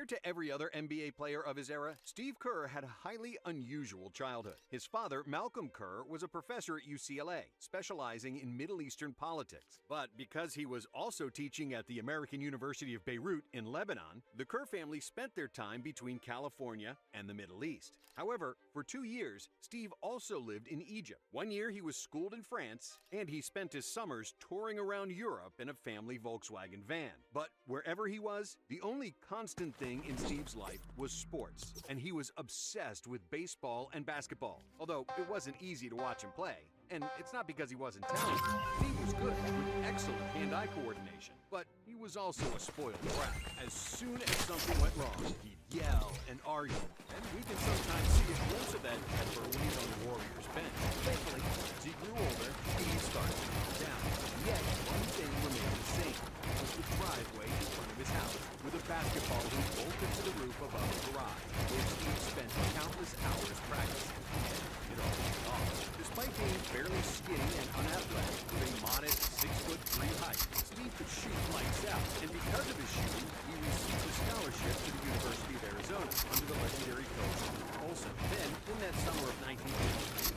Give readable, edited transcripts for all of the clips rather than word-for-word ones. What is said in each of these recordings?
Compared to every other NBA player of his era, Steve Kerr had a highly unusual childhood. His father, Malcolm Kerr, was a professor at UCLA, specializing in Middle Eastern politics. But because he was also teaching at the American University of Beirut in Lebanon, the Kerr family spent their time between California and the Middle East. However, for 2 years, Steve also lived in Egypt. 1 year he was schooled in France, and he spent his summers touring around Europe in a family Volkswagen van. But wherever he was, the only constant thing in Steve's life was sports, and he was obsessed with baseball and basketball, although it wasn't easy to watch him play. And it's not because he wasn't talented. Steve was good, with excellent hand-eye coordination. But he was also a spoiled brat. As soon as something went wrong, he'd yell and argue. And we can sometimes see a glimpse of that temper when he's on the Warriors bench. Thankfully, as he grew older, Steve started to calm down. Yet, one thing remained the same. It was the driveway in front of his house, with a basketball hoop bolted to the roof above the garage, where Steve spent countless hours practicing. And it all paid off. Despite being fairly skinny and unathletic, with a modest 6'3" height, Steve could shoot lights out, and because of his shooting, he received a scholarship to the University of Arizona under the legendary coach Olsen. Then, in that summer of 1980,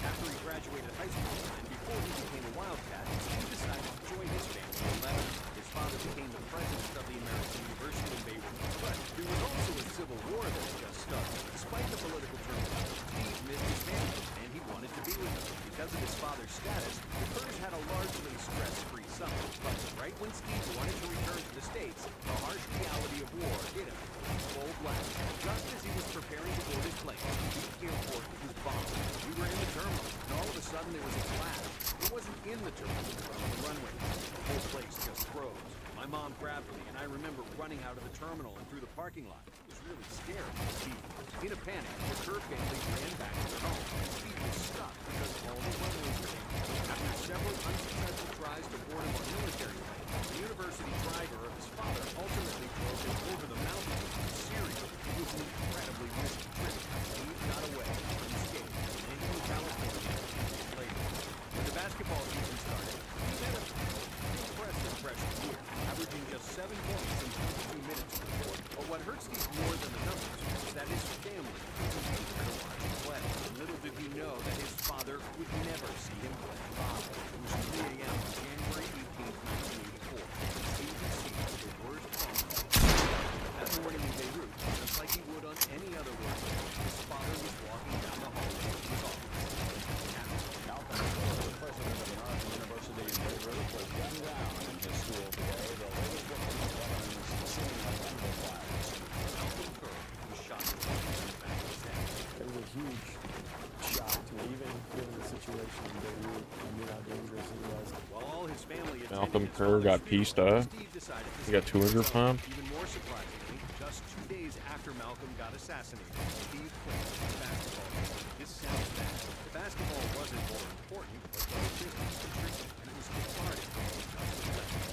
after he graduated high school and before he became a Wildcat, Steve decided to join his family in Lebanon. His father became the president of the American University in Beirut, but there was also a civil war that had just started. Despite the political turmoil, Steve missed his family, and he wanted to be with them. Because of his father's status, the Kerrs had a largely stress-free summer. But right when Steve wanted to return to the States, the harsh reality of war hit him in full blast. Just as he was preparing to board his plane, the airport was bombed. We were in the terminal, and all of a sudden there was a flash. It wasn't in the terminal, but on the runway. The whole place just froze. My mom grabbed me, and I remember running out of the terminal and through the parking lot. It was really scary to see. In a panic, the Kerr family ran back to their home. Steve was stuck because all the runways were empty. After several unsuccessful tries to board him on military planes, the university driver of his father ultimately drove him over the mountains to Syria. It was an incredibly risky trip. Steve got away, unscathed, and ended in California later. When the basketball season started, he had a impressive freshman year, averaging just 7 points in 22 minutes per court. But what hurt Steve more than the numbers was that his family continued to watch him play. Little did he know that his father would never see him play. It was 3 a.m. on January 18, 1984. Steve received the worst phone call. That morning in Beirut, just like he would on any other work day, his father was walking down the hallway to his office. Malcolm Kerr, the president of the American University in Beirut, was gunned down in his school today. The latest victim of weapons seen on Denver fires. Malcolm Kerr was shot in the back of his head. It was a huge shock to me, even given the situation in Beirut. I knew how dangerous it was. While all his family Malcolm Kerr got pieced up. He got 200 pumped. Even more surprisingly, just 2 days after Malcolm got assassinated, Steve played the basketball game. This sounds bad. The basketball wasn't more important, but the business was tricky, and it was cathartic.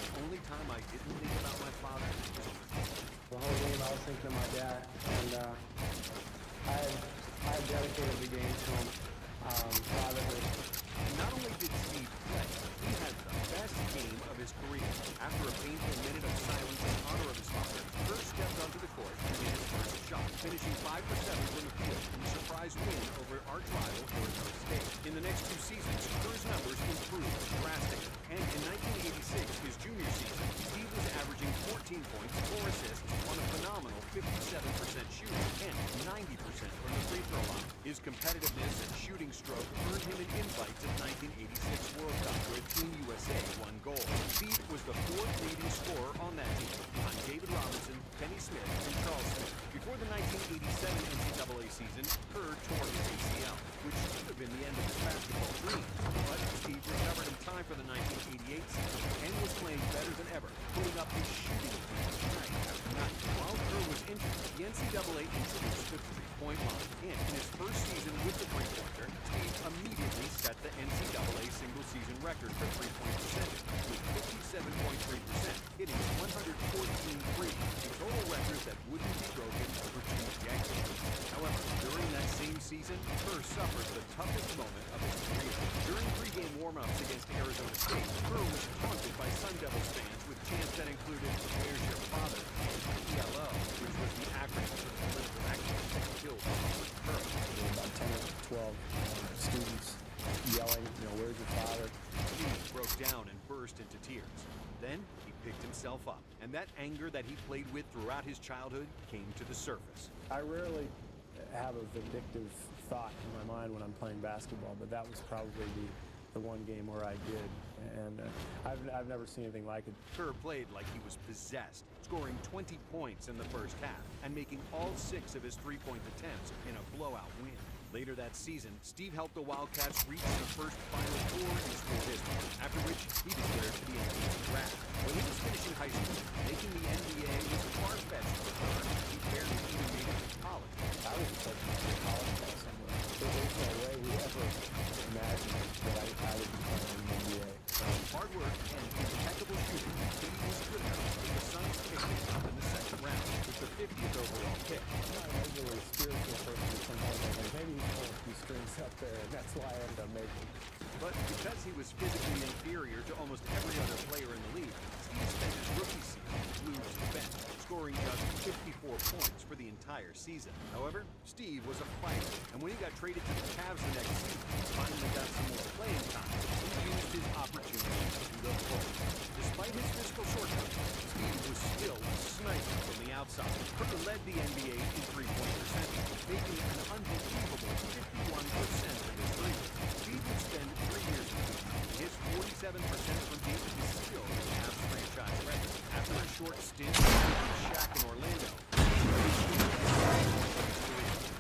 The only time I didn't think about my father was on the court. The whole game, I was thinking of my dad, and I had dedicated the game to him. Fatherhood. And not only did Steve play, he had the best game of his career. After a painful minute of silence in honor of his father, Kerr stepped onto the court and hit his first shot, finishing 5 for 7 from the field in a surprise win over arch rival Arizona State. In the next 2 seasons, Kerr's numbers improved drastically, and in 1986, his junior season, Steve was averaging 14 points, 4 assists on a phenomenal 57% shooting and 90% from the free throw line. His competitiveness and shooting stroke earned him an invite to the 1986 World Cup, where Team USA won gold. Steve was the 4th leading scorer on that team, behind David Robinson, Kenny Smith, and Charles Smith. Before the 1987 NCAA season, Kerr tore his ACL, which should have been the end of his basketball dreams. But Steve recovered in time for the 1988 season and was playing better than ever, pulling up his shooting numbers night after night. While Kerr was injured, the NCAA introduced the three-point line, and in his first season with the three-pointer, Steve immediately set the NCAA single-season record for three-point percentage, with 57.3%, hitting 114 threes, a total record that wouldn't be broken for 2 decades. However, during that same season, Kerr suffered the toughest moment of his career. During pregame warm-ups against Arizona State, Kerr was taunted by Sun Devils fans with chants that included, "Where's your father?" and ELO, which was the acronym Then he picked himself up, and that anger that he played with throughout his childhood came to the surface. I rarely have a vindictive thought in my mind when I'm playing basketball, but that was probably the one game where I did, and I've never seen anything like it. Kerr played like he was possessed, scoring 20 points in the first half and making all 6 of his three-point attempts in a blowout win. Later that season, Steve helped the Wildcats reach their first Final Four in school history, after which he declared for the NBA draft. When he was finishing high school, making the NBA was far-fetched for Kerr. He barely even made it to college. I was expecting to be a college ball somewhere. There's no way we ever imagined that I would be playing in the NBA. Hard work and impeccable shooting, Steve was good enough that the Suns picked him up in the second round with the 50th overall pick. I'm not an overly spiritual person. Sometimes I think maybe he's pulling a few strings up there, and that's why I ended up making it. But because he was physically inferior to almost every other player in the league, Steve spent his rookie season glued to the bench, scoring just 54 points for the entire season. However, Steve was a fighter, and when he got traded to the Cavs the next season, finally got some more playing time, he used his opportunity to the full. Despite his physical shortcomings, Steve was still a sniper from the outside. Kerr led the NBA in three-point percentage, making an unbelievable 51% of his threes. Steve would spend 3 years in the league. His 47% from deep is still the Cavs franchise record. After a short stint with Shaq in Orlando,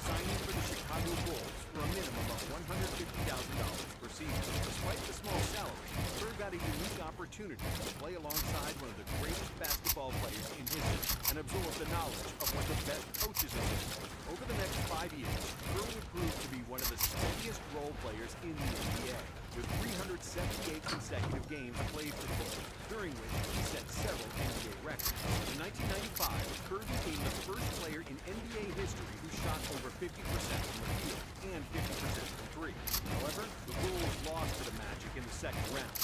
signing for the Chicago Bulls for a minimum of $150,000 per season. Despite the small salary, Kerr got a unique opportunity to play alongside one of the greatest basketball players in history and absorb the knowledge of one of the best coaches in history. Over the next 5 years, Kerr would prove to be one of the steadiest role players in the NBA, with 378 consecutive games played for the Bulls, during which he set several NBA records. In 1995, Kerr became the first player in NBA history who shot over 50% from the field and 50% from three. However, the Bulls lost to the Magic in the second round.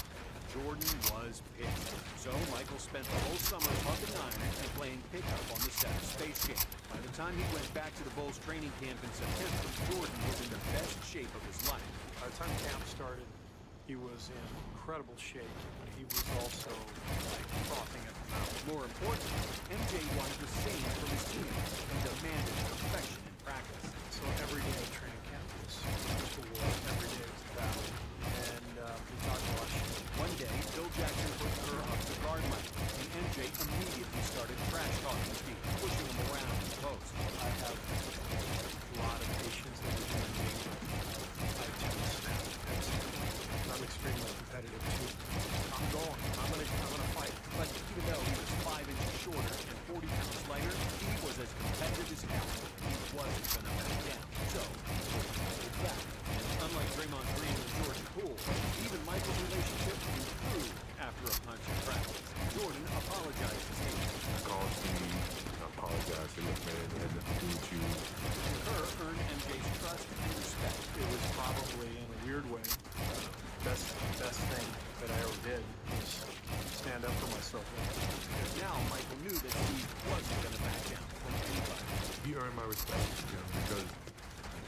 Jordan was pissed. So Michael spent the whole summer hugging Niners and playing pickup on the set of Space Jam. By the time he went back to the Bulls training camp in September, Jordan was in the best shape of his life. By the time camp started, he was in incredible shape, but he was also like frothing at the mouth. More importantly, MJ wanted the same from his teammates and demanded perfection in practice. So every day at training camp was a war. Every day was a battle. And we talked a lot of shit. One day, Phil Jackson put Kerr up to guard Mike, and MJ immediately started trash talking Steve, pushing him around in the post. I have a lot of patience that we're human beings. I tend to snap. I'm extremely competitive too. I'm going. I'm gonna fight. But even though he was 5 inches shorter and 40 pounds lighter, Steve was as competitive as hell. He wasn't gonna back down. So, he was back. And unlike Draymond Green and Jordan Poole, Steve and Michael's relationship improved after a punch in practice. Jordan apologized to Steve. I called Steve, I apologized to this man, it had nothing to do with you. Kerr earned MJ's trust and respect. It was probably, in a weird way, best thing that I ever did was stand up for myself. Because now Michael knew that Steve wasn't going to back down from anybody. He earned my respect, because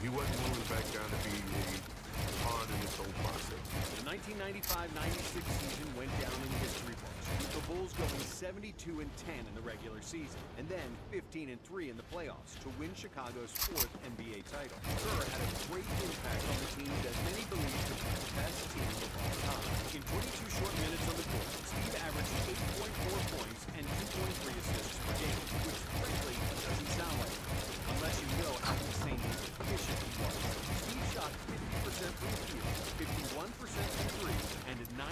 he wasn't willing to back down to be a pawn in this whole process. The 1995-96 season went down in history books, with the Bulls going 72-10 in the regular season, and then 15-3 in the playoffs to win Chicago's 4th NBA title. Kerr had a great impact on the team that many believe to be the best team of all time. In 22 short minutes on the court, Steve averaged 8.4 points and 2.3 assists per game, which frankly doesn't sound like it, unless you know how insanely efficient he was. Steve shot 50% from the field, 51% from three, and 93%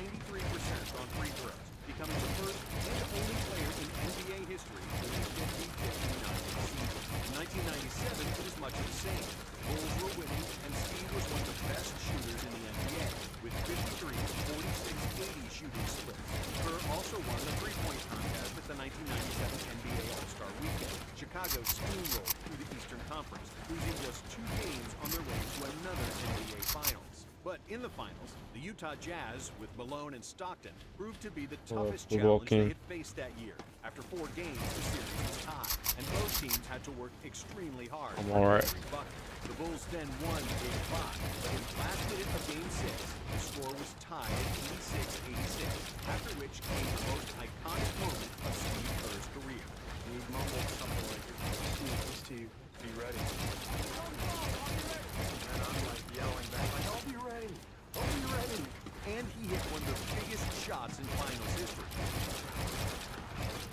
on free throws, becoming the first and only player in NBA history with a 50-50-90 season. In 1997, it was much of the same. The Bulls were winning, and Steve was one of the best shooters in the NBA, with 53, 46, 80 shooting splits. Kerr also won the three-point contest at the 1997 NBA All-Star Weekend. Chicago steamrolled through the Eastern Conference, losing just 2 games on their way to another NBA Finals. But in the finals, the Utah Jazz, with Malone and Stockton, proved to be the Oh, toughest football challenge they king. had faced that year. After 4 games, the series was tied, and both teams had to work extremely hard. I'm all right. for every bucket. The Bulls then won Game 5, but in the last minute of Game 6, the score was tied at 86-86, after which came the most iconic moment of Steve Kerr's career. He mumbled something like, Steve, be ready. And I'm like yelling back, like, I'll be ready. I'll be ready. And he hit one of the biggest shots in finals history.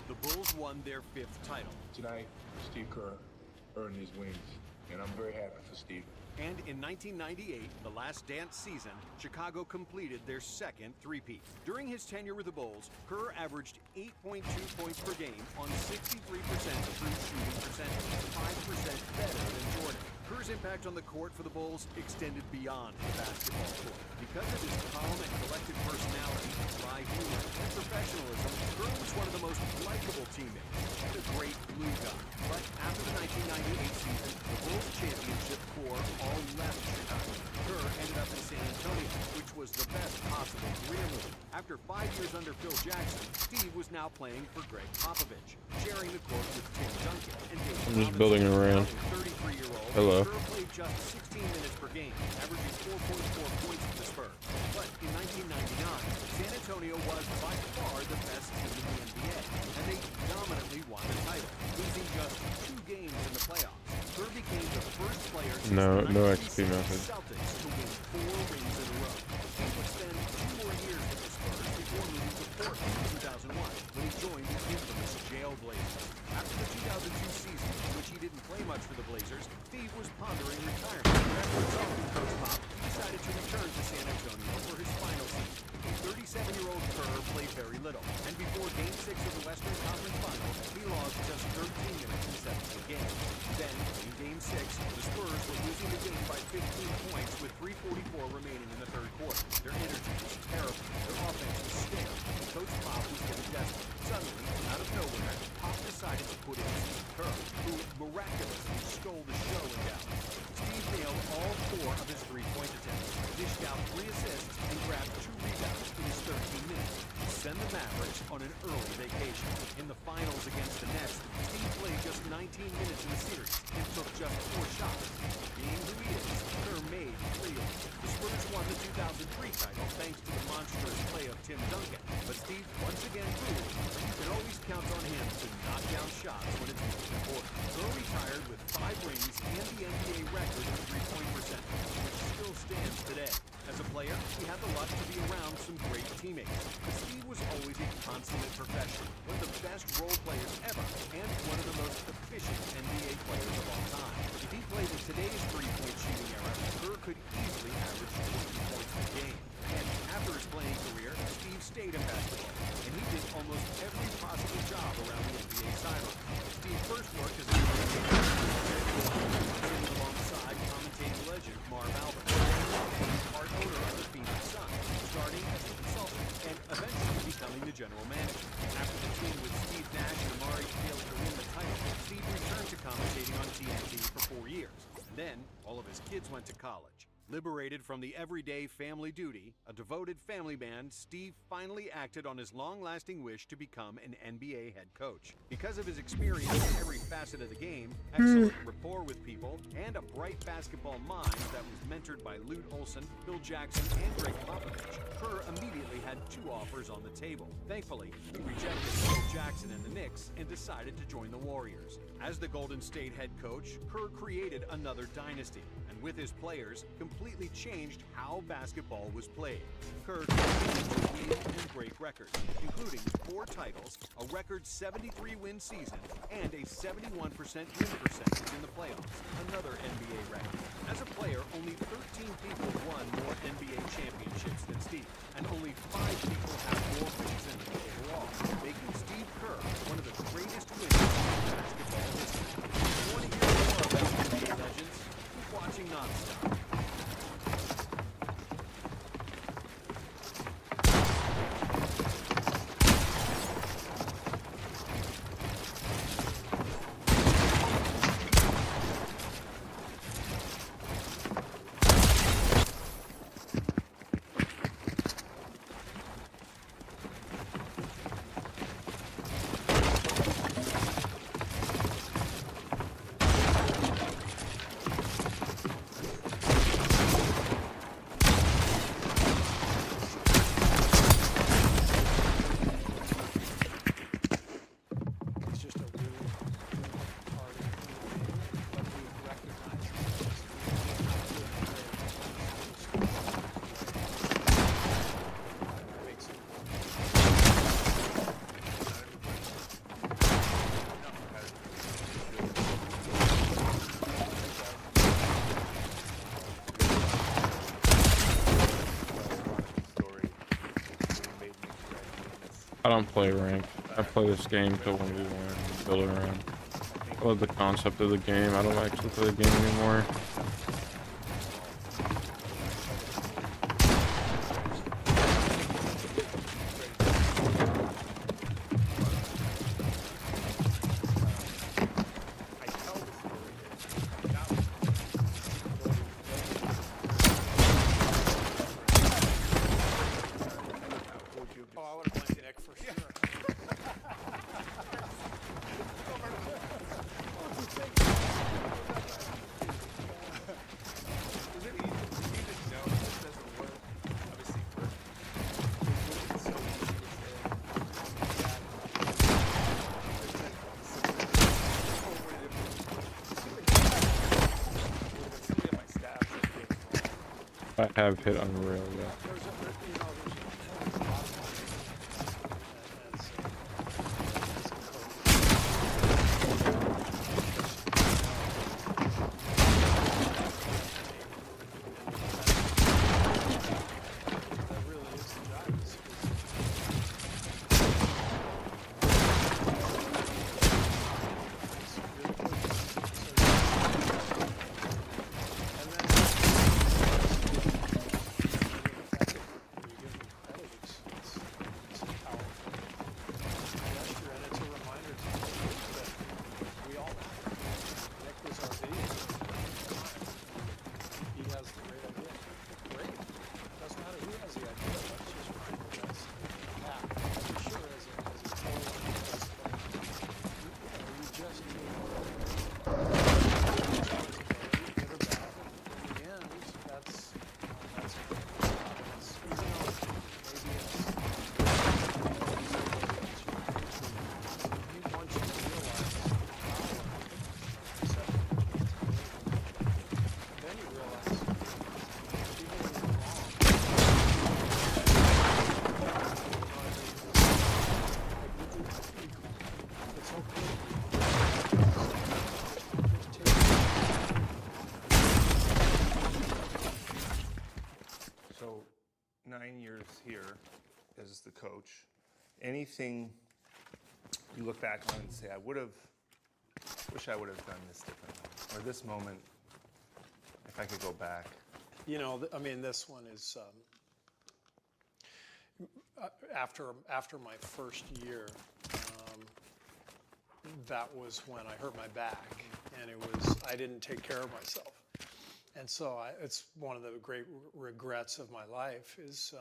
The Bulls won their 5th title. Tonight, Steve Kerr earned his wings, and I'm very happy for Steve. And in 1998, the last dance season, Chicago completed their 2nd three-peat. During his tenure with the Bulls, Kerr averaged 8.2 points per game on 63% true shooting percentage, 5% better than Jordan. Kerr's impact on the court for the Bulls extended beyond the basketball court. Because of his calm and collected personality, dry humor, and professionalism, Kerr was one of the most likable teammates and a great glue guy. But after the 1998 season, the Bulls championship core all left Chicago. Kerr ended up in San Antonio, which was the best possible career move. After 5 years under Phil Jackson, Steve was now playing for Greg Popovich, sharing the court with Tim Duncan and David I'm just building around. 33-year-old Hello. Kerr played just 16 minutes per game, averaging 4.4 points for the Spurs. But in 1999, San Antonio was by far the best team in the NBA, and they dominantly won the title, losing just 2 games in the playoffs. Kerr became the first player since No the XP 1966 method. Celtics to win 4 rings in a row. He would spend 2 more years with the Spurs before moving to Portland in 2001, when he joined the infamous Jail Blazers. After the 2002 season, in which he didn't play much for the Blazers, Steve was pondering retirement. After resulting Coach Pop, he decided to return to San Antonio for his final season. A 37-year-old Kerr played very little, and before Game 6 of the Western Conference Finals, he lost just 13 minutes in 17 games. Then, in Game 6, the Spurs were losing the game by 15 points with 3:44 remaining in the 3rd quarter. Their energy was terrible, their offense was stale, and Coach Pop was getting desperate. Suddenly, out of nowhere, Pop decided to put in Steve Kerr, who miraculously stole the show in Dallas. Steve nailed all 4 of his 3-point attempts, dished out 3 assists, and grabbed 2 rebounds in his 13 minutes to send the Mavericks on an early vacation. In the finals against the Nets, Steve played just 19 minutes in the series and took just 4 shots. Being who he is, Kerr made freely. The Spurs won the 2003 title thanks to the monstrous play of Tim Duncan, but Steve once again proved you can always count on him to knock down shots when it's most important. Kerr retired with 5 rings and the NBA record in 3-point percentage, which still stands today. As a player, he had the luck to be around some great teammates, but Steve was always a consummate professional, one of the best role players ever, and one of the most efficient NBA players of all time. If he played in today's 3-point shooting era, Kerr could easily average 40 points per game. And after his playing career, Steve stayed in basketball, and he did almost every possible job around the NBA sideline. Steve first worked as a alongside commentating legend Marv Albert, part owner of the Phoenix Suns, starting as a consultant and eventually becoming the general manager. After the team with Steve Nash and Amari failed to win the title, Steve returned to commentating on TNT for 4 years. And then all of his kids went to college. Liberated from the everyday family duty, a devoted family man, Steve finally acted on his long-lasting wish to become an NBA head coach. Because of his experience in every facet of the game, excellent rapport with people, and a bright basketball mind that was mentored by Lute Olson, Phil Jackson, and Greg Popovich, Kerr immediately had 2 offers on the table. Thankfully, he rejected Phil Jackson and the Knicks and decided to join the Warriors. As the Golden State head coach, Kerr created another dynasty, and with his players, completely changed how basketball was played. Kerr continued to win and break records, including 4 titles, a record 73-win season, and a 71% win percentage in the playoffs, another NBA record. As a player, only 13 people won more NBA championships than Steve, and only 5 people have more wins than him overall, making Steve Kerr one of the greatest winners in basketball history. If you want to hear more about NBA legends, keep watching Nonstop. I don't play ranked. I play this game to 1v1 and build around. I love the concept of the game. I don't actually play the game anymore. Oh, I would have blamed Nick for sure. I have hit Unreal, yeah. So, 9 years here as the coach. Anything you look back on and say, wish I would have done this differently, or this moment, if I could go back? You know, I mean, this one is after my first year. That was when I hurt my back, and I didn't take care of myself. And so it's one of the great regrets of my life is,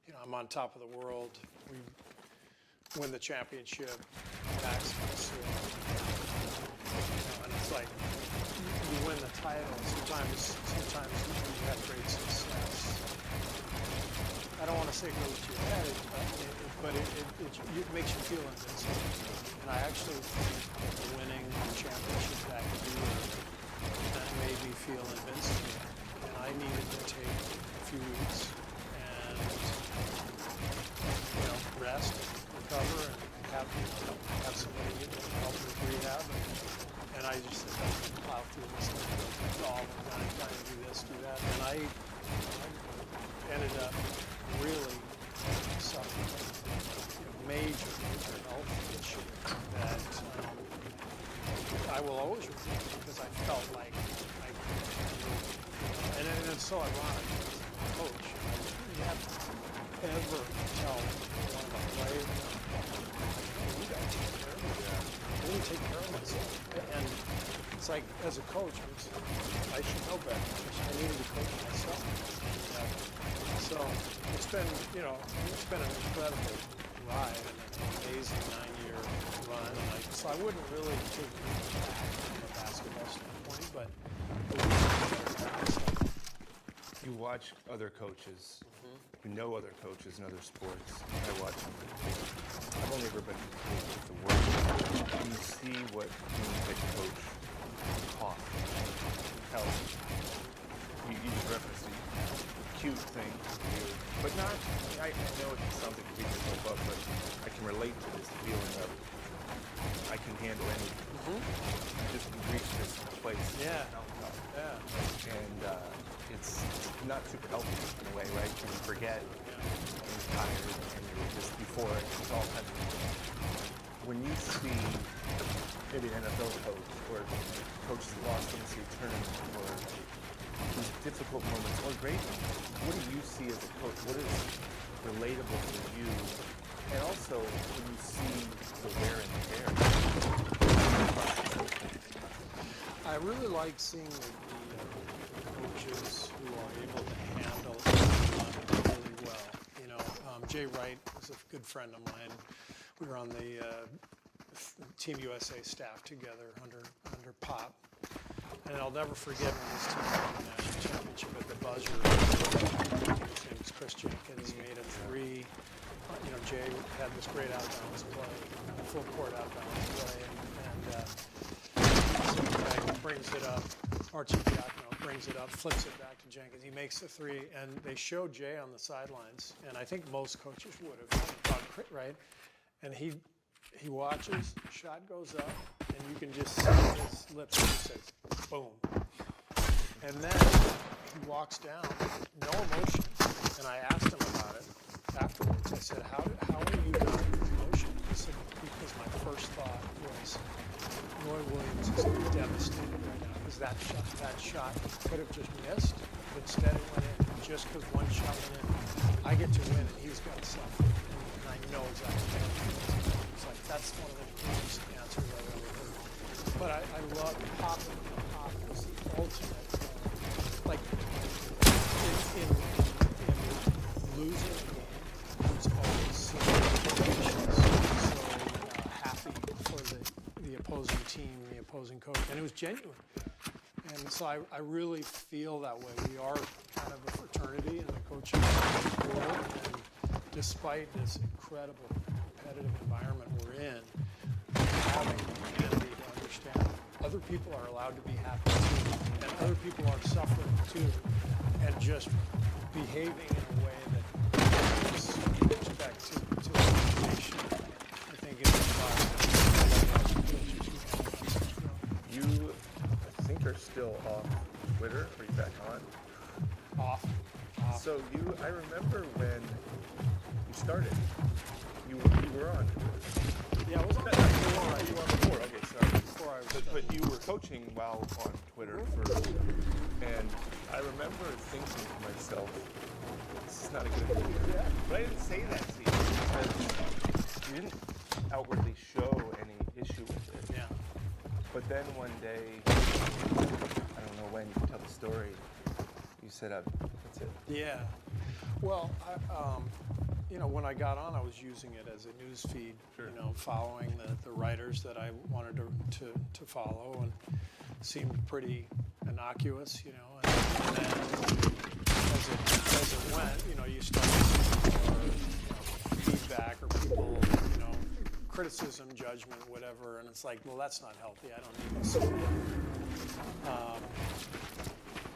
you know, I'm on top of the world. We win the championship, back's kind of sore. You know, and it's like, you win the title. Sometimes you have great success. I don't want to say it goes to your head, but it makes you feel invincible. And I actually think that winning the championship that year, that made me feel invincible. And I needed to take a few weeks and, you know, rest, recover, and have somebody help with rehab. And I just said, I can plow through this and all the time to do this, do that. And I ended up really suffering major health issue that I will always regret because I felt like and it's so ironic as a coach. You have to ever tell one of the players, you got to take care of yourself. I didn't take care of myself. And it's like, as a coach, I should know better. I needed to coach myself. So it's been, you know, it's been an incredible ride and an amazing 9-year run. And so I wouldn't really take it back from a basketball standpoint, but You watch other coaches. You know other coaches in other sports. I watch them. I've only ever been with the world. You see what being a head coach costs. Health. You just referenced the cute thing to do. But not, I know it sounds like a beat yourself up, but I can relate to this feeling of I can handle anything. Just reach this place. Yeah. And it's not super healthy in a way, right? You forget. tired and you were just before it's all kind of. When you see maybe an NFL coach or coaches lost in the tournament or these difficult moments or great moments, what do you see as a coach? What is relatable for you? And also when you see the wear and tear. I really like seeing the coaches who are able to handle it really well. You know, Jay Wright was a good friend of mine. We were on the Team USA staff together under Pop. And I'll never forget when this team won the national championship at the buzzer. His name was Chris Jenkins, made a three. You know, Jay had this great outbounds play, full court outbounds play, and so brings it up. Archie Diacono brings it up, flips it back to Jenkins. He makes the three, and they show Jay on the sidelines, and I think most coaches would have, right? And he watches, shot goes up, and you can just see his lips, and he says, boom. And then he walks down, no emotion, and I asked him about it afterwards. I said, how are you not emotion? He said, because my first thought was, Roy Williams is devastated right now, because that shot could have just missed, but instead it went in. Just because one shot went in, I get to win, and he's got to suffer. And I know exactly what it is. It's like, that's one of the greatest answers I've ever heard. But I love Pop was the ultimate, like, in losing a game, he was always so happy for the opposing team, the opposing coach, and it was genuine. And so I really feel that way. We are kind of a fraternity in the coaching world, and despite this incredible competitive environment we're in, having humanity to understand other people are allowed to be happy too, and other people are suffering too, and just behaving in a way that gives respect to the nation. I think it's You, I think, are still off Twitter. Are you back on? off. So I remember when you started. You were on Twitter. Yeah, I was on You were on before. Okay, sorry. before I was. But you were coaching while on Twitter and I remember thinking to myself, this is not a good idea. But I didn't say that to you because you didn't outwardly show any issue with it. Yeah. But then one day, I don't know when, you can tell the story, you said, that's it. Yeah. Well, you know, when I got on, I was using it as a news feed, Sure. you know, following the writers that I wanted to follow, and seemed pretty innocuous, you know. And then as it went, you know, you start to see more, you know, feedback or people, you know, criticism, judgment, whatever, and it's like, well, that's not healthy. I don't need this.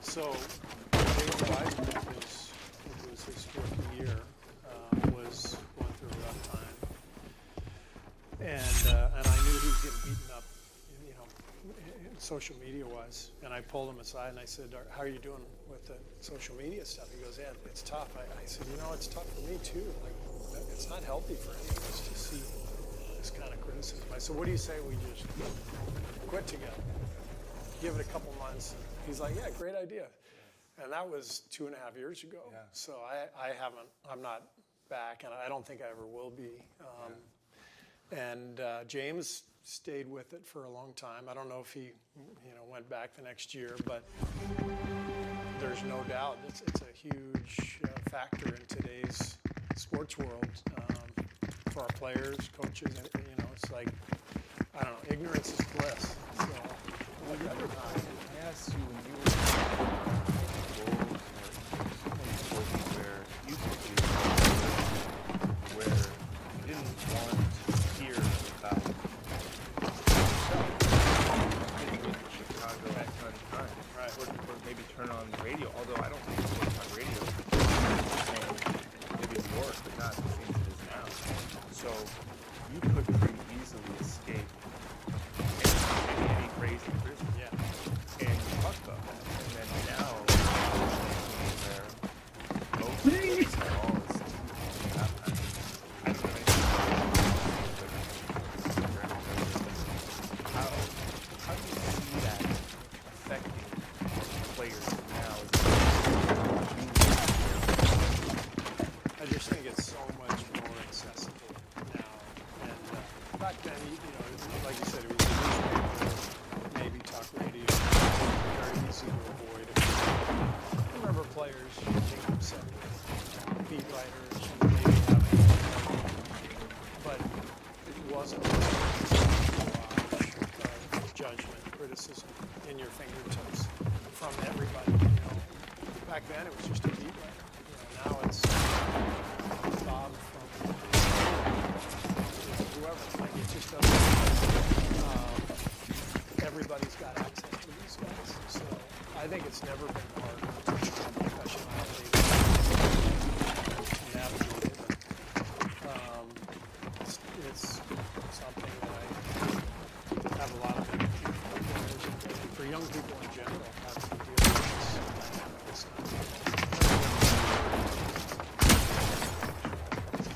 So Dave Wiseman, it was his rookie year, was going through a rough time, and I knew he was getting beaten up, you know, social media wise. And I pulled him aside and I said, "How are you doing with the social media stuff?" He goes, "Yeah, it's tough." I said, "You know, it's tough for me too. Like, it's not healthy for any of us to see this kind of criticism." I said, "What do you say we just quit together? Give it a couple months." He's like, "Yeah, great idea." And that was 2.5 years ago. Yeah. So I'm not back, and I don't think I ever will be. And James stayed with it for a long time. I don't know if he, you know, went back the next year, but there's no doubt it's a huge factor in today's sports world for our players, coaches. And, you know, it's like, I don't know, ignorance is bliss. So, I asked you when you were where you could be, where you didn't want to hear about getting with Chicago at ton time, Right. or maybe turn on the radio. Although I don't think it's on radio, and maybe New York, but not the things it is now. So you could pretty easily escape any crazy criticism. yeah. And you talked about that. And then now, where most of all is happening. in your fingertips from everybody. You know, back then it was just a beat writer. You know, now it's Bob from whoever. Like it just doesn't. Everybody's got access to these guys, so I think it's never been hard to become professional athlete to navigate it. It's something that I have a lot of empathy for. And for young people in general, having to deal with this dynamic, it's not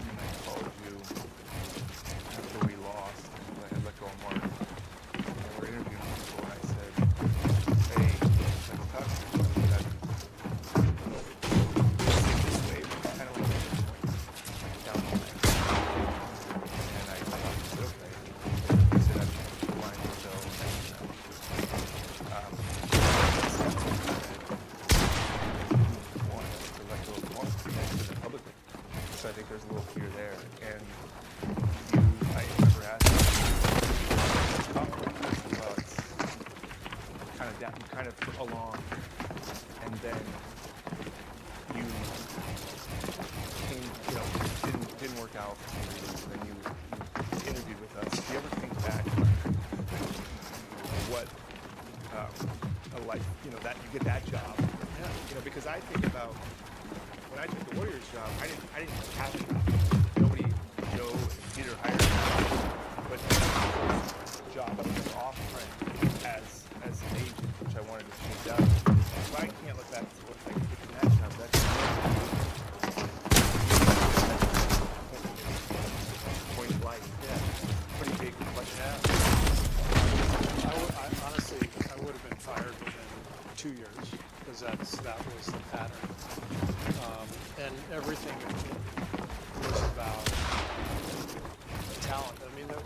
And I called you after we lost and I had let go of Mark. And we're interviewing people and I said, hey, like talk to somebody that this way, but kind of like down the line. And I thought, okay. He said, I'm blind so want to let go of Mark publicly. So I think there's a little fear there. And I remember asking well, it's kind of that, kind of along, and then you came, you know, didn't work out for some reasons, and then you interviewed with us. Do you ever think back what a life, you know, that you get that job? Yeah. You know, because I think about when I took the Warriors job, I didn't have a job. Nobody, Joe, Peter hired me, but the job I was off as an agent, which I wanted to change out. But I can't look back to what like getting that job. That's point of life. Yeah, pretty big question. I honestly, I would have been fired within 2 years because that was the pattern, and everything was about talent. I mean, the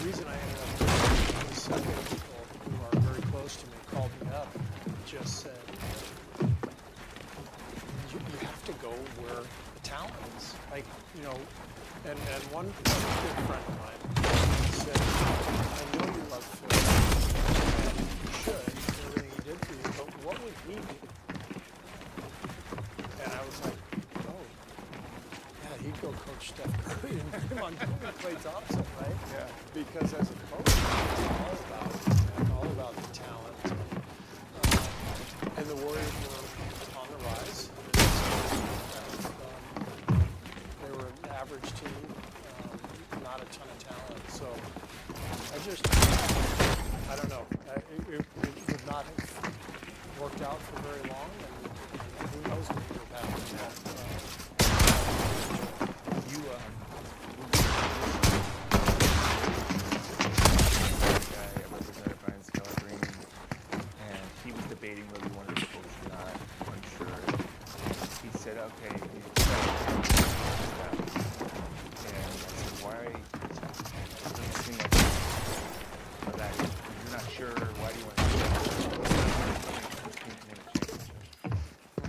reason I ended up was several people who are very close to me called me up and just said, you have to go where the talent is. Like, you know, and one good friend of mine said, I know you love Phil, and you should, everything he did for you, but what would he do? And I was like, oh, yeah, he'd go coach Steph Curry and put him on Klay Thompson, right? Yeah. Because as a coach, it's all about the talent. And the Warriors were on the rise. They were an average team, not a ton of talent. So I don't know. It would not have worked out for very long, and who knows what would have happened. You guy I represented Brian Scala Green, and he was debating whether he wanted to coach or not, unsure. He said, okay, and I said, why does it seem like that you're not sure, why do you want to do that?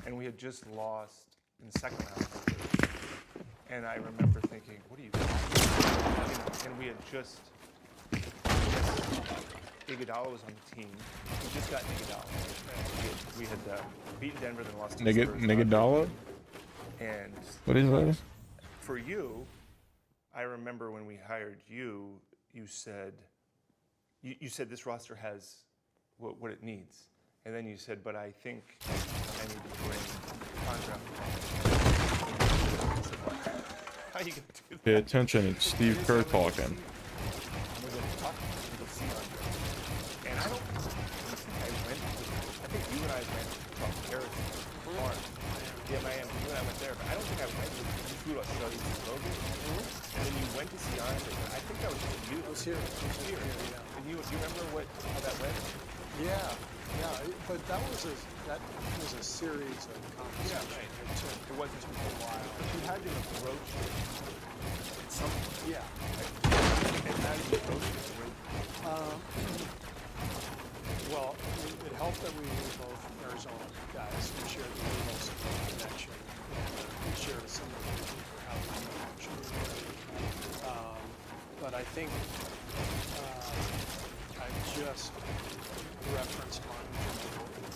And we had just lost in the second round. And I remember thinking, what are you doing? And we had just Iguodala was on the team. We just got Iguodala. We had beaten Denver, then lost to the Spurs. Iguodala? And What is that? for you, I remember when we hired you, you said this roster has what it needs. And then you said, but I think I need to bring contract. How you gonna do that? Pay attention, it's Steve Kerr talking. And I don't think I think you and I went to talk to Eric Farm. Yeah, Miami. You and I went there, but I don't think I went to you flew to Australia to Logan. And then you went to see Andre. I think that was just you. I was here. Yeah. And you remember how that went? Yeah, but that was a series of conversations. Yeah, right. It wasn't just a while. You had to approach it. Yeah. And how did you approach it? Well, it helped that we were both Arizona guys. We shared the Eagles connection, and we shared a similar vision for how we coach. But I think I just referenced Monty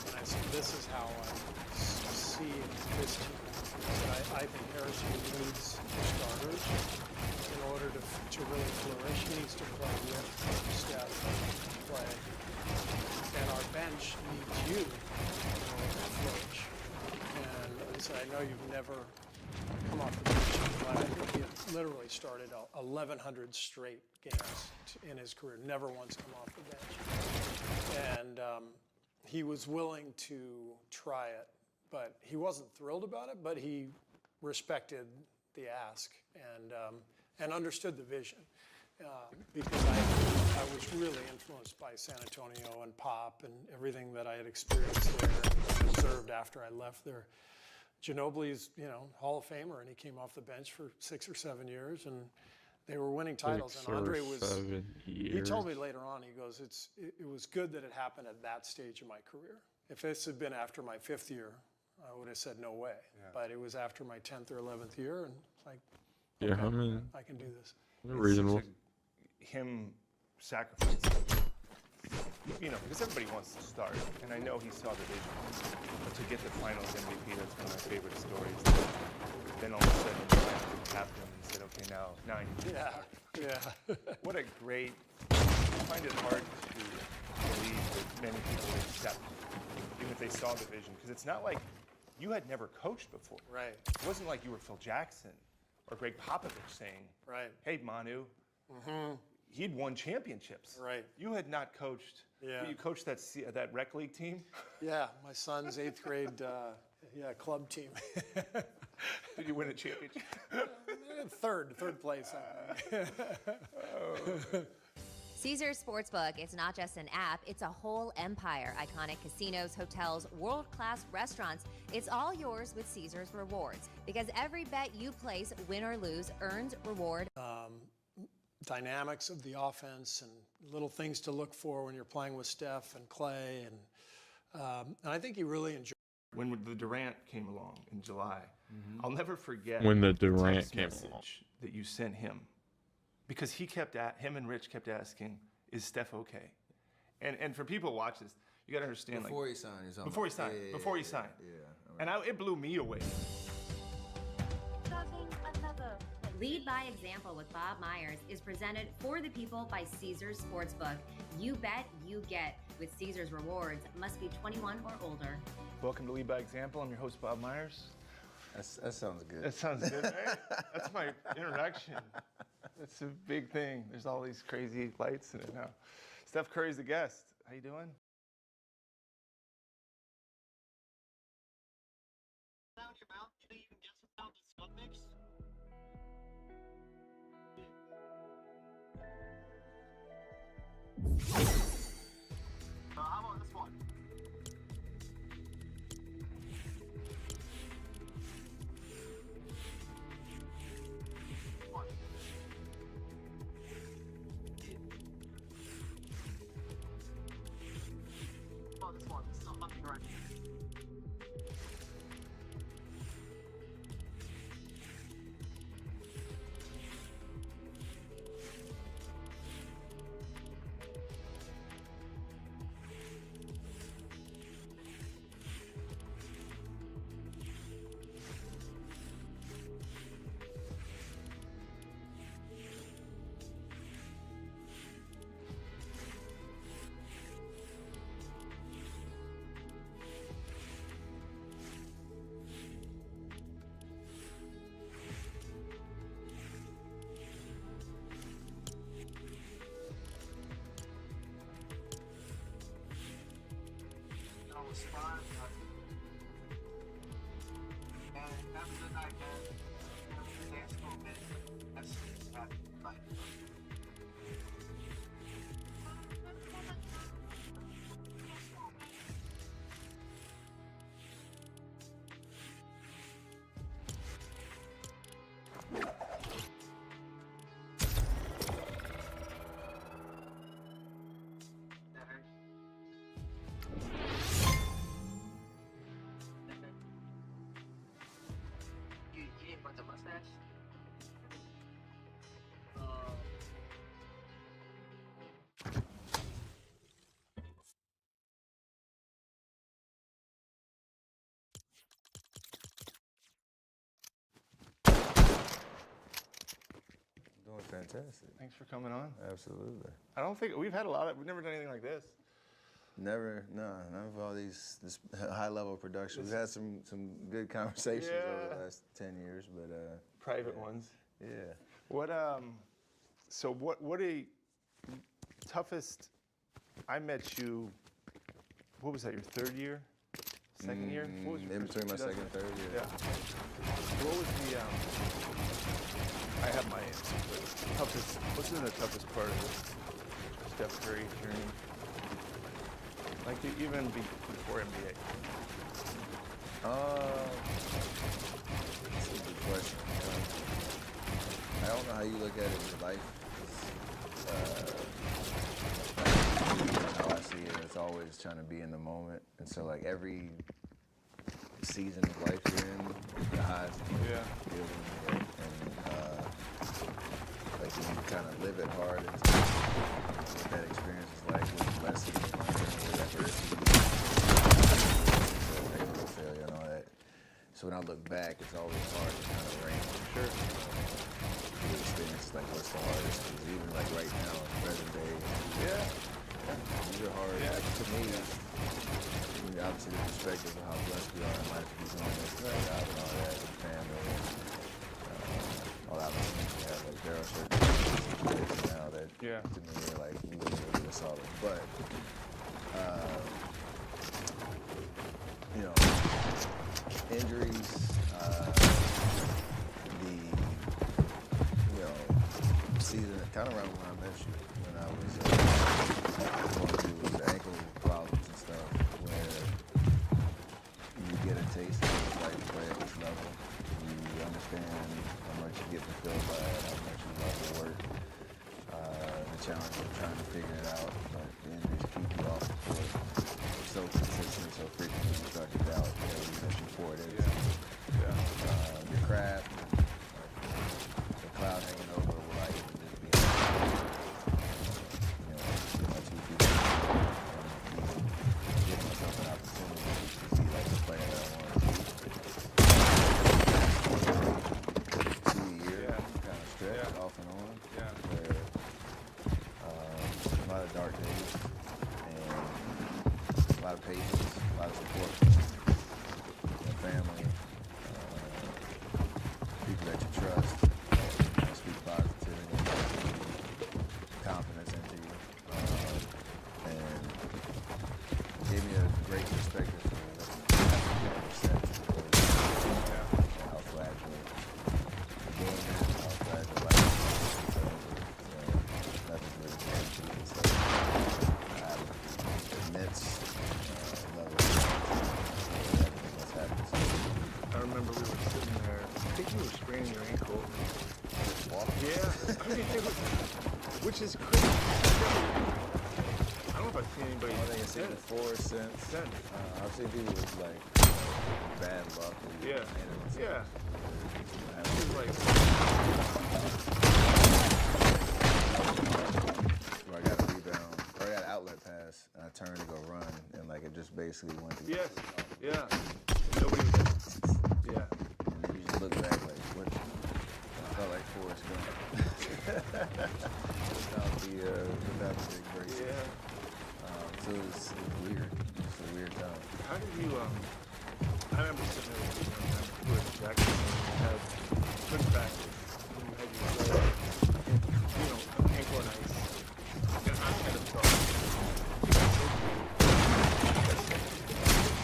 and I said, this is how I see this team. I said, I think Harrison needs starters in order to really flourish. He needs to play with Steph, play, and our bench needs you in order to flourish. And I said, I know you've never come off the bench, but I think he literally started 1,100 straight games in his career, never once come off the bench. And he was willing to try it, but he wasn't thrilled about it, but he respected the ask and understood the vision. Because I was really influenced by San Antonio and Pop and everything that I had experienced there and observed after I left there. Ginobili's, Hall of Famer, and he came off the bench for 6 or 7 years, and they were winning titles. And Andre was. He told me later on. He goes, "It was good that it happened at that stage of my career. If this had been after my 5th year, I would have said no way. Yeah. But it was after my 10th or 11th year, and it's like, okay, yeah, I mean, I can do this." Reasonable. Him sacrificing. Because everybody wants to start, and I know he saw the vision. But to get the Finals MVP, that's one of my favorite stories. Then all of a sudden, he tapped him and said, "Okay, now you." Yeah. What a great. I find it hard to believe that many people would accept, even if they saw the vision, because it's not like you had never coached before. Right. It wasn't like you were Phil Jackson or Greg Popovich saying, "Right, hey, Manu." Mm-hmm. He'd won championships. Right. You had not coached. Yeah. You coached that rec league team? Yeah, my son's 8th grade club team. Did you win a championship? Third place, I think. Caesars Sportsbook, it's not just an app, it's a whole empire. Iconic casinos, hotels, world-class restaurants. It's all yours with Caesars Rewards. Because every bet you place, win or lose, earns reward. Dynamics of the offense and little things to look for when you're playing with Steph and Clay. And I think he really enjoyed it. When the Durant came along in July, I'll never forget When the Durant text came message along. that you sent him. Because him and Rich kept asking, is Steph okay? And for people who watch this, you got to understand. Before he signed. Before he signed. Before he signed. Yeah. And it blew me away. Lead by Example with Bob Myers is presented for the people by Caesars Sportsbook. You bet, you get. With Caesars Rewards, must be 21 or older. Welcome to Lead by Example. I'm your host, Bob Myers. That sounds good. That sounds good, right? That's my introduction. That's a big thing. There's all these crazy lights in it now. Steph Curry's the guest. How you doing? Out your mouth, you can get some out the scum mix. How about this one? What? Oh, this one. This is nothing right. Was fun. And have a good night, man. Have a good dance school, man. That's bye. The mustache. Doing fantastic. Thanks for coming on. Absolutely. I don't think we've never done anything like this. Never, none of all this high level production. We've had some good conversations over the last 10 years, but private ones. Yeah. What a toughest? I met you. What was that? Your third year, second year? What was your in between my second and third year. Yeah. What was the? I have my answer, but toughest. What's been the toughest part of this Steph Curry journey? Like even before NBA. That's a good question. I don't know how you look at it in your life. How I see it, it's always trying to be in the moment. And so like every season of life you're in, the highs and feeling and like you kind of live it hard and what that experience is like, what lessons you learn, what adversity, failure and all that. So when I look back, it's always hard to kind of rank. Sure. The experience, like what's the hardest? Because even like right now, in present day, these are hard. Yeah. Like, to me, obviously the perspective of how blessed we are in life to be doing this job and all that, and family, and all that. We have like there are certain things now that to me are like really solid. But you know, injuries, season kind of around when I met you, when I was going through the ankle problems and stuff, where you get a taste of what it's like to play at this level. You understand how much you get fulfilled by it, how much you love the work, the challenge of trying to figure it out, but the injuries keep you off the court. So consistent, so frequently you start to doubt every that you pour it into. Your craft, the cloud hanging over, will I even just be my 2 feet, give myself an opportunity to be like the player that I want to be. 2 years, kind of stretch off and on, where a lot of dark days and a lot of patience, a lot of support from family, people that you trust, speak positivity, confidence into you, and gave me a great perspective for how fragile the game is, how fragile life is. Nothing's really guaranteed. So I have immense level of what's happening. I remember we were sitting there. I think you were spraining your ankle. Which is crazy. I don't know if I've seen anybody. I think I've seen it before, since. I've seen people with like bad luck. It was like. Where I got a rebound, or I got an outlet pass, and I turned to go run, and like it just basically went to. Nobody was. And you just look back like, what? I felt like Forrest Gump. without the big break. So it was weird. It's a weird time. How did you, I remember sitting there with you one time, you were at Jackson, and you had good practice, and you had your ankle on ice. And I kind of thought,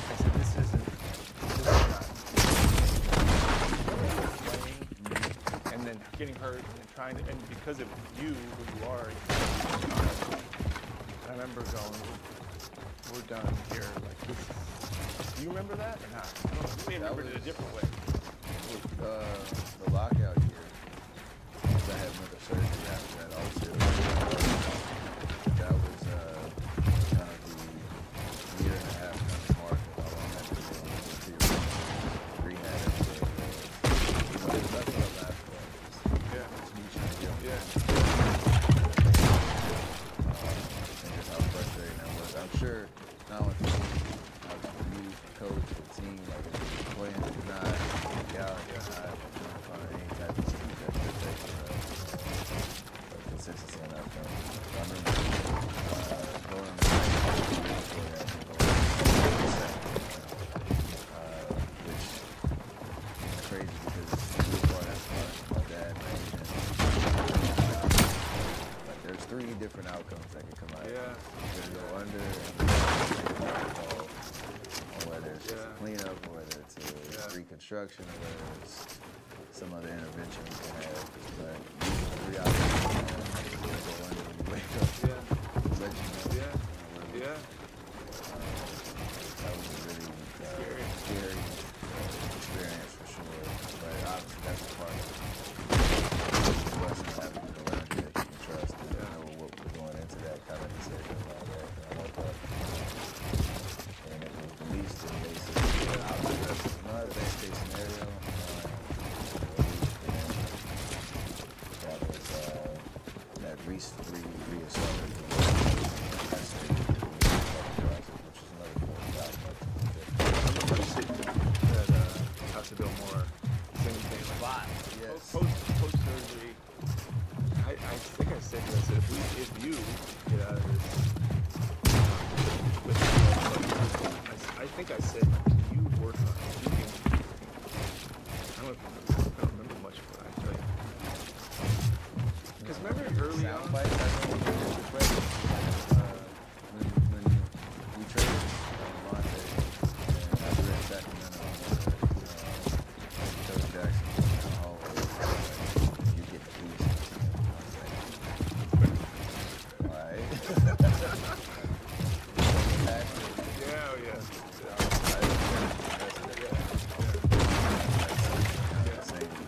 I said, this isn't playing, and then getting hurt, and trying to, and because of you, who you are, I remember going, we're done here. Like, this, do you remember that or not? I don't know. You may remember it a different way. The lockout year, I had another surgery after that also. That was kind of the year and a half kind of mark of how long I've been doing rehab every day. There's nothing but basketball. It's me trying to get and just how frustrating that was. I'm sure not only for me, I was a new coach, the team, like if you're playing, if you're not, out, you're not trying to find any type of team that could take I remember going on the which is crazy because my dad like there's 3 different outcomes that can come out. Yeah. You're gonna go under or whether it's just a cleanup or whether it's a reconstruction or whether it's some other intervention you can have. But these 3 outcomes you're gonna go under when you wake up. Let you know. That was a really scary experience for sure. But obviously that's a part of it. The blessing of having people around you that you can trust and know what we're going into that kind of decision and all that. And I love that. And it was released in basically not a best case scenario. That was that reasserted to build more same thing. Yes. Post surgery, I think I said this. If you get out of this, I think I said you work on it. I don't remember much of what I tell you. Because remember early on, when we traded Monte and I was in Sacramento. Jackson, you get the keys. Alright.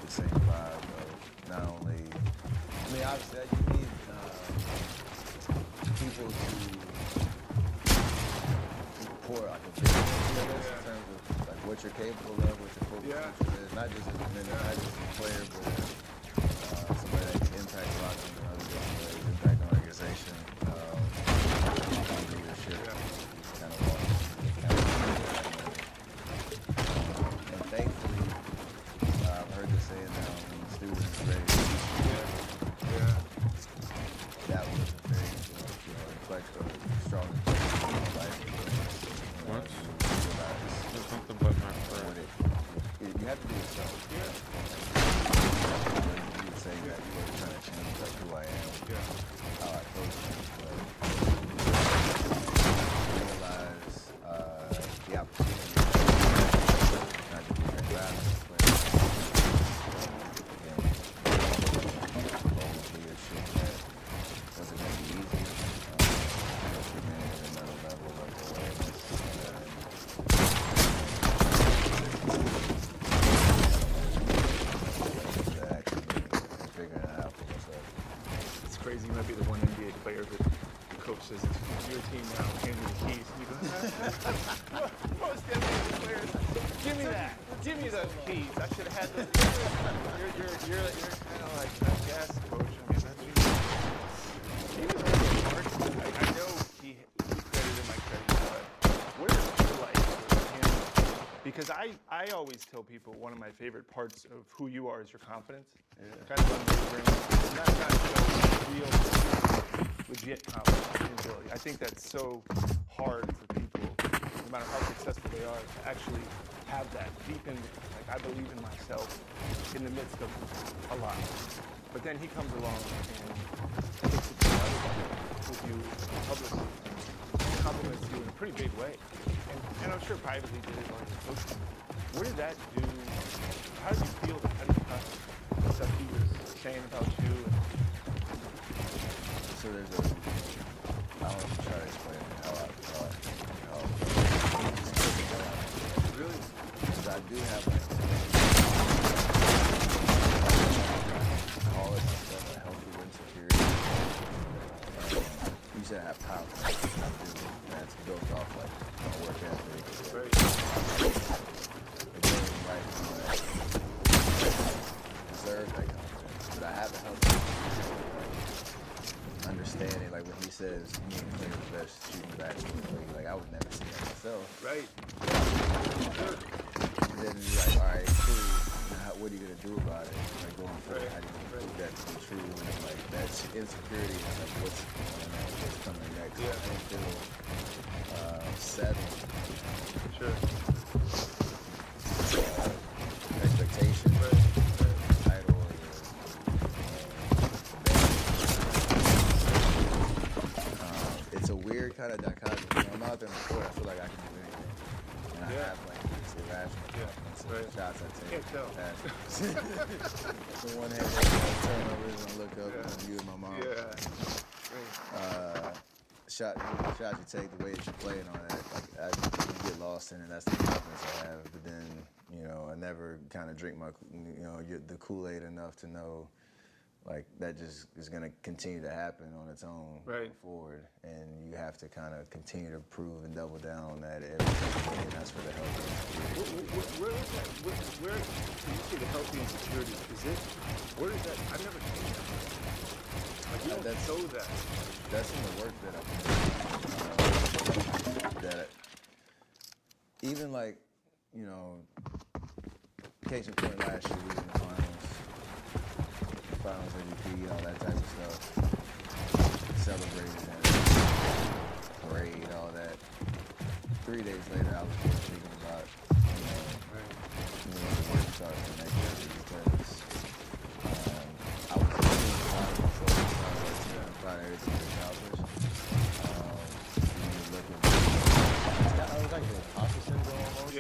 The same vibe of not only, I mean, obviously you need people to pour like a vision in terms of like what you're capable of, what your future is, not just as a minute, not just as a player, but somebody that can impact a lot of things in other different ways, impact an organization, leadership, kind of walk, and thankfully, I've heard this saying now, when students raise, that was a very, reflection of strong life. What? There's something but my friend. You have to be yourself. You would say that you were trying to change like who I am, how I approach things, but realize the opportunity not to be a grassroots player. Leadership that wasn't going to be easy. We're at another level of awareness. It's crazy. You might be the one NBA player that the coach says, it's your team now, hand me the keys. And you go, most NBA players, give me that. Give me those keys. I should have had those. You're kind of like, I guess, coach. I mean, he was really hard. I know he credited my credit, but what does it feel like for him? Because I always tell people one of my favorite parts of who you are is your confidence. Kind of unwavering. Not real, legit confidence and ability. I think that's so hard for people, no matter how successful they are, to actually have that deep in, like, I believe in myself in the midst of a lot. But then he comes along and takes it to another level with you publicly and compliments you in a pretty big way. And I'm sure privately did it on your coaching. What did that do? How did you feel the kind of stuff he was saying about you? So there's a, I want to try to explain how Really? Because I do have like, call it myself a healthy insecurity. You said I have confidence. I do. That's built off like my work ethic. It goes right from that. Deserve that confidence. But I have a healthy understanding, like when he says me and Clay are the best shooting basketball in the league, like I would never see that myself. Right. Sure. And then you're like, all right, cool. Now, what are you gonna do about it? Like going forward, how do you prove that to be true? And like that's insecurity and like what's coming next. Yeah. I don't feel settled. Sure. Expectation. Title or it's a weird kind of dichotomy. When I'm out there in the court, I feel like I can do anything. And I have like this irrational confidence in shots I take. The one hand, I turn over and look up and you and my mom. Shot you take, the way that you play and all that, like you get lost in it. That's the confidence I have. But then, you know, I never kind of drink my, the Kool-Aid enough to know, like that just is going to continue to happen on its own going forward. And you have to kind of continue to prove and double down on that every single day. And that's for the healthy insecurity. Where is that? Where when you say the healthy insecurity, is it? Where is that? I've never seen that. Like you don't show that. That's in the work that I've been even like, you know, case in point last year, we was in the finals MVP, all that type of stuff. Celebrated and parade, all that. 3 days later, I was just thinking about, the work started the next year because I was proud of everything we accomplished. It was like the imposter syndrome almost.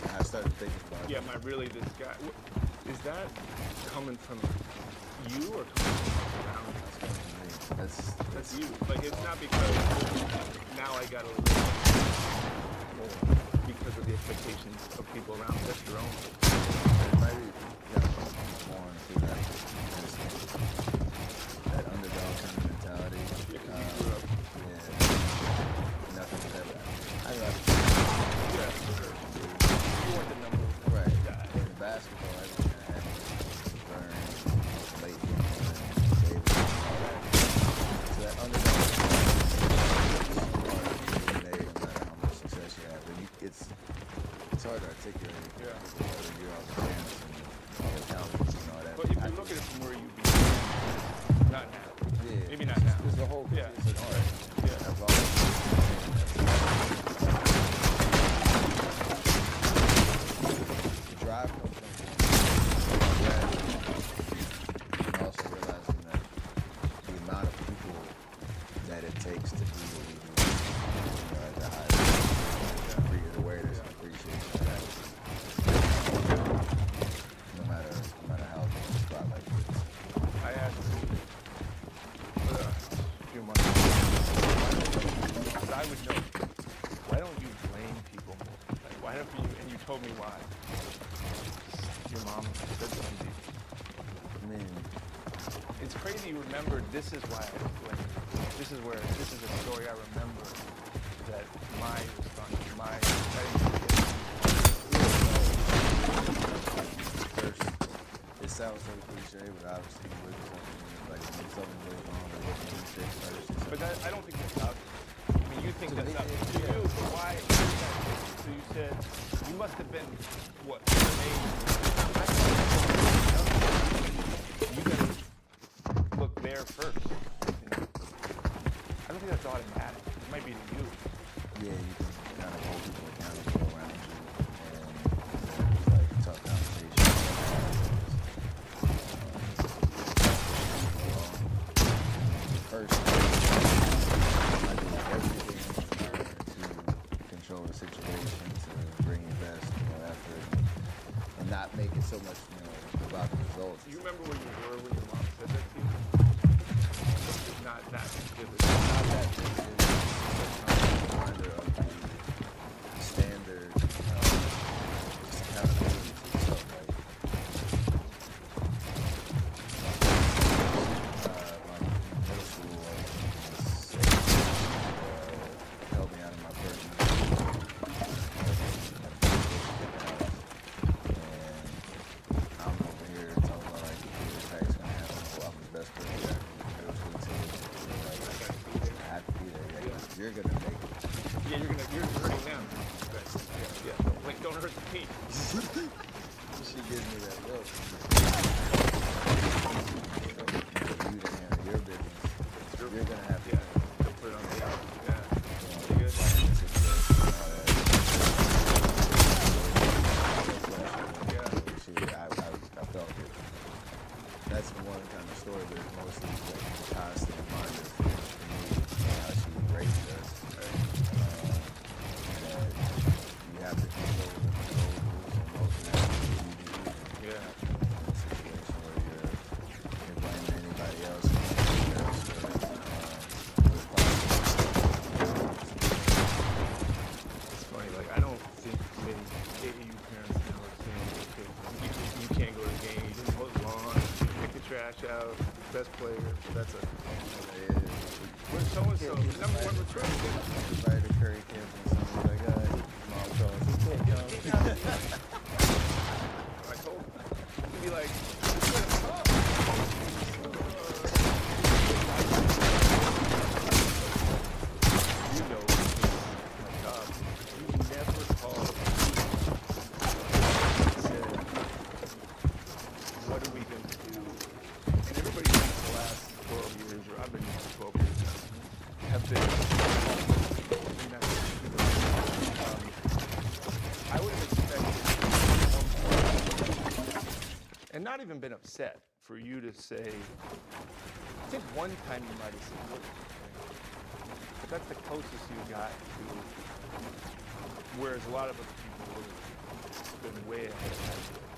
I started thinking about am I really this guy? Is that coming from you or coming from around? That's you. Like it's not because now I gotta live because of the expectations of people around. That's your own. Maybe born through that underdog kind of mentality. Nothing was ever. You weren't the number one guy. In basketball, everything I had to learn late and save and all that. So that underdog mentality, no matter how much success you have, but it's hard to articulate. Whether you're on the dance and all the talent and all that. But if you look at it from where you began, not now. Maybe not now. It's the whole. It's an art. I've always drive comes from and also realizing that the amount of people that it takes to do what we do, at the highest degree of awareness and appreciation of that. No matter how the spotlight gets. I asked you a few months ago, because I would know, why don't you blame people more? Like, why don't you, and you told me why. Your mom said something. I mean, it's crazy you remembered this is why I blame. This is a story I remember that my response, first, it sounds so cliche, but obviously you look at something like when something goes wrong, or what can you fix first? but I don't think that's obvious. I mean, you think that's obvious to you, but why? So you said, you must have been, what, amazed? You gotta look there first. I don't think that's automatic. It might be to you. Yeah, you can kind of hold people accountable around you, and it's like tough conversations. First, I do everything to control the situation, to bring your best, effort, and not make it so much, about the results. Do you remember where you were when your mom said that to you? It's not that vivid. Not that vivid. Reminder of the standard, just accountability to yourself. Like, middle school, helped me out in my personal I'm over here talking about like the impact's gonna happen. I'm the best player in middle school team. I have to be there. You're gonna make it. Yeah, you're hurting now. Right. Yeah. Don't hurt the team. She gives me that look. You to handle your business. You're gonna have to. To put it on the out. Yeah. Pretty good. I felt it. That's one kind of story, but it's mostly like a constant reminder for me how she raised us. That you have to control the controllables and most of that you do. Yeah. In a situation where you're blaming anybody else. It's funny, like I don't think many AAU parents now are saying, okay, you can't go to the game, you didn't mow the lawn, you didn't pick the trash out, best player, that's a we're so-and-so, the number one recruit. Everybody to Curry Camp and something like that. Mom calls. I told him, he'd be like, you know, my job, you never called and said, what are we going to do? And everybody thinks the last 12 years, or I've been here for 12 years now, have been, I would have expected, and not even been upset for you to say, I think one time you might have said, look, but that's the closest you got to, whereas a lot of other people would have been way ahead of that.